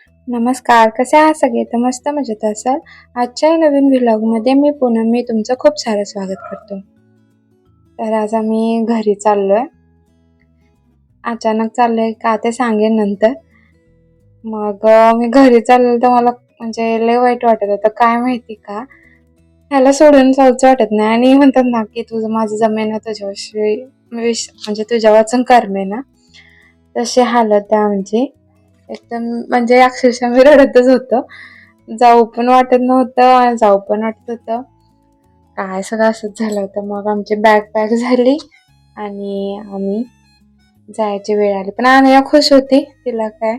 नमस्कार, कसे आहात सगळे? तर मस्त मजेत असाल. आजच्या या नवीन व्लॉगमध्ये मी तुमचं खूप सारं स्वागत करतो. तर आज आम्ही घरी चाललोय. अचानक चाललोय का ते सांगेन नंतर. मी घरी चाललो तर मला म्हणजे लय वाईट वाटत होतं. काय माहिती का? ह्याला सोडून जाऊचं वाटत नाही आणि म्हणतात ना, की तुझं माझं जमेना तुझ्याशिवाय म्हणजे तुझ्या वाचून करमेना. तशी हालत आहे आमची. एकदम म्हणजे अक्षरशः मी रडतच होतो. जाऊ पण वाटत नव्हतं आणि जाऊ पण वाटत होतं. काय सगळं असंच झालं होतं. मग आमची बॅग पॅक झाली आणि आम्ही जायची वेळ आली. पण अनया खुश होती. तिला काय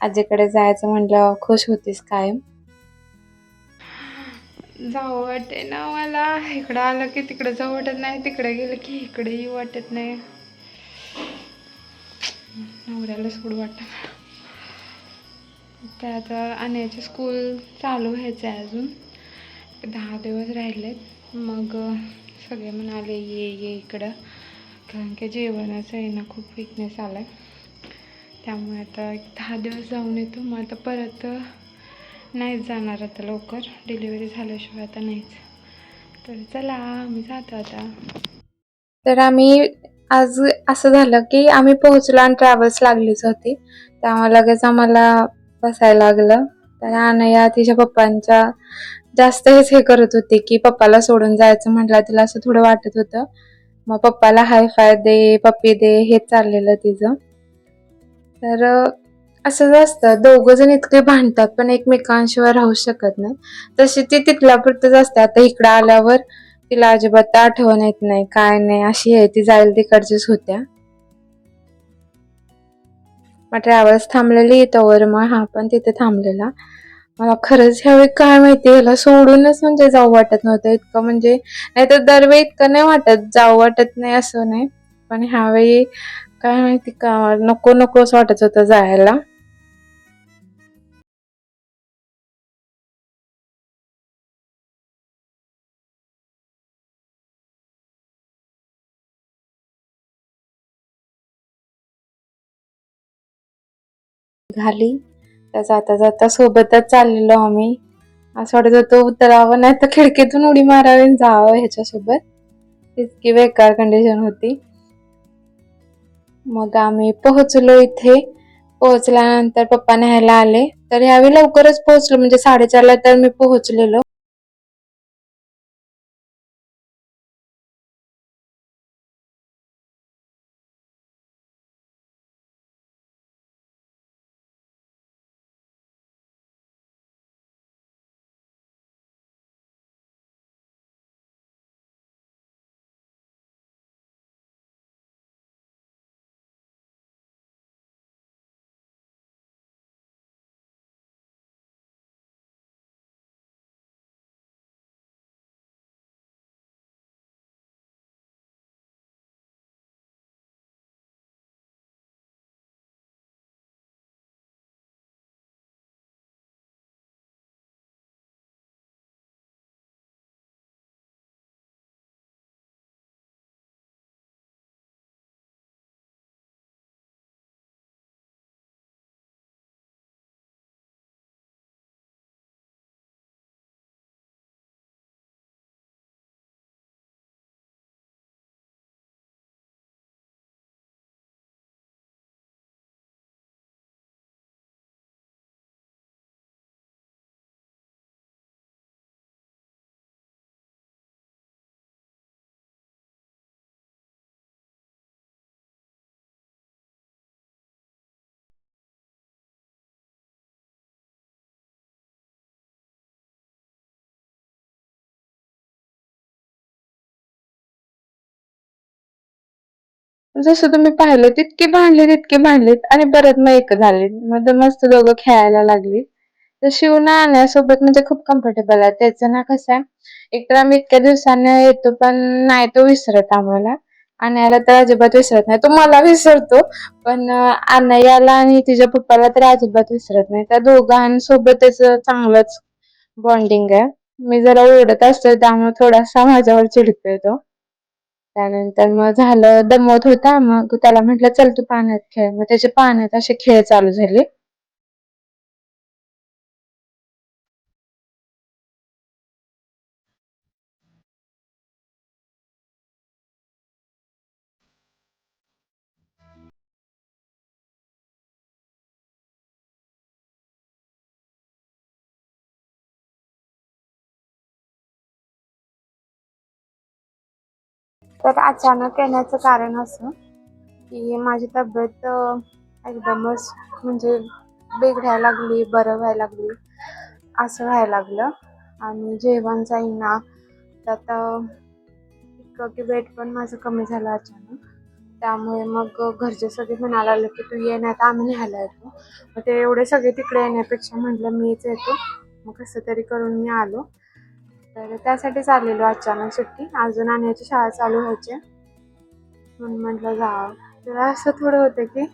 आजीकडे जायचं म्हटल्यावर खुश होतीच कायम. जाऊ वाटे ना मला. इकडं आलं की तिकडे जाऊ वाटत नाही, तिकडे गेलं की इकडे येऊ वाटत नाही. नवऱ्याला सोड वाटत. तर आता अनयाची स्कूल चालू व्हायचं आहे अजून 10 दिवस राहिलेत. मग सगळे म्हणाले ये इकडं, कारण की जेवणाचं आहे ना खूप विकनेस आला आहे. त्यामुळे आता 10 दिवस जाऊन येतो. मग आता परत नाहीच जाणार आता लवकर, डिलिव्हरी झाल्याशिवाय आता नाहीच. तर चला आम्ही जातो आता. तर आम्ही आज असं झालं की आम्ही पोहोचलो आणि ट्रॅव्हल्स लागलीच होती. त्यामुळे लगेच आम्हाला बसायला लागलं. तर अनया तिच्या पप्पांच्या जास्त हे करत होती की पप्पाला सोडून जायचं म्हटलं तिला असं थोडं वाटत होतं. मग पप्पाला हाय फाय दे, पप्पी दे हेच चाललेलं तिचं. तर असंच असतं, दोघं जण इतके भांडतात पण एकमेकांशिवाय राहू शकत नाही. तशी ती तिथल्यापुरतच असते. आता इकडं आल्यावर तिला अजिबात आठवण येत नाही, काय नाही, अशी आहे ती, जाईल तिकडचीच होत्या. मग ट्रॅव्हल्स थांबलेली तोवर मग हा पण तिथे थांबलेला. मला खरंच ह्यावेळी काय माहिती ह्याला सोडूनच म्हणजे जाऊ वाटत नव्हतं इतकं. म्हणजे नाहीतर दरवेळी इतकं नाही वाटत, जाऊ वाटत नाही असं नाही. पण ह्यावेळी काय माहिती का नको नकोच वाटत होतं जायला. झाली तर जाता जाता सोबतच चाललेलो आम्ही. असं वाटत होतं उतरावं नाही तर खिडकीतून उडी मारावी आणि जावं ह्याच्यासोबत. इतकी बेकार कंडिशन होती. मग आम्ही पोहोचलो इथे. पोहोचल्यानंतर पप्पा न्यायला आले. तर ह्यावेळी लवकरच पोहोचलो, म्हणजे 4:30ला तर मी पोहोचलेलो. जसं तुम्ही पाहिलं तितके भांडलेत आणि परत मग एक झाले. मग तर मस्त दोघं खेळायला लागली. तर शिव ना आणण्यासोबत म्हणजे खूप कम्फर्टेबल आहे. त्याचं ना कसं आहे, एकतर आम्ही इतक्या दिवसांनी येतो पण नाही तो विसरत आम्हाला. अनयाला तर अजिबात विसरत नाही. तो मला विसरतो पण अनयाला आणि तिच्या पप्पाला तर अजिबात विसरत नाही. त्या दोघांसोबत त्याचं चांगलंच बॉन्डिंग आहे. मी जरा ओरडत असते त्यामुळे थोडासा माझ्यावर चिडतोय तो. त्यानंतर मग झालं, दमवत होता. मग त्याला म्हटलं चल तू पाण्यात खेळ. मग त्याचे पाण्यात असे खेळ चालू झाले. तर अचानक येण्याचं कारण असं की माझी तब्येत एकदमच म्हणजे बिघडायला लागली, बरं व्हायला लागली, असं व्हायला लागलं. आणि जेवण जाईना, त्यात इतकं की वेट पण माझं कमी झालं अचानक. त्यामुळे मग घरचे सगळे म्हणायला लागले की तू ये, नाही तर आम्ही न्यायला येतो. मग ते एवढे सगळे तिकडे येण्यापेक्षा म्हटलं मीच येतो. मग कसं तरी करून मी आलो. तर त्यासाठीच आलेलो अचानक सुट्टी. अजून आणण्याची शाळा चालू व्हायची म्हणून म्हटलं जावं. तर असं थोडं होतं की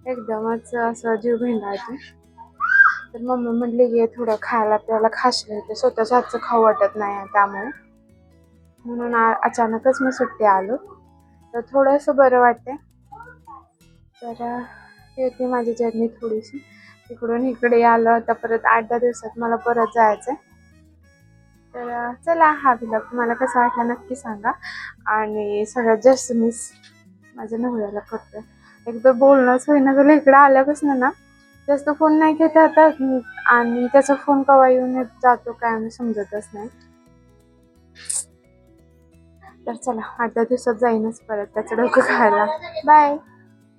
एकदमच असं जीव भेंडाळतो. तर मम्मी म्हटली ये थोडं खायला प्यायला खाशील, ते स्वतःच्या हातचं खाऊ वाटत नाही त्यामुळे. म्हणून अचानकच मी सुट्टी आलो. तर थोडंसं बरं वाटते. तर येते माझी जर्नी थोडीशी. तिकडून इकडे आलं आता परत 8-10 दिवसात मला परत जायचं आहे. तर चला, हा व्लॉग तुम्हाला कसा वाटला नक्की सांगा. आणि सगळ्यात जास्त मिस माझ्या नवऱ्याला करते. एकदा बोलणंच होईना झालं इकडे आल्यापासून ना. जास्त फोन नाही घेत आता, आणि त्याचा फोन केव्हा येऊन जातो काय आम्ही समजतच नाही. तर चला, 8-10 दिवसात जाईनच परत त्याचं डोकं खायला. बाय.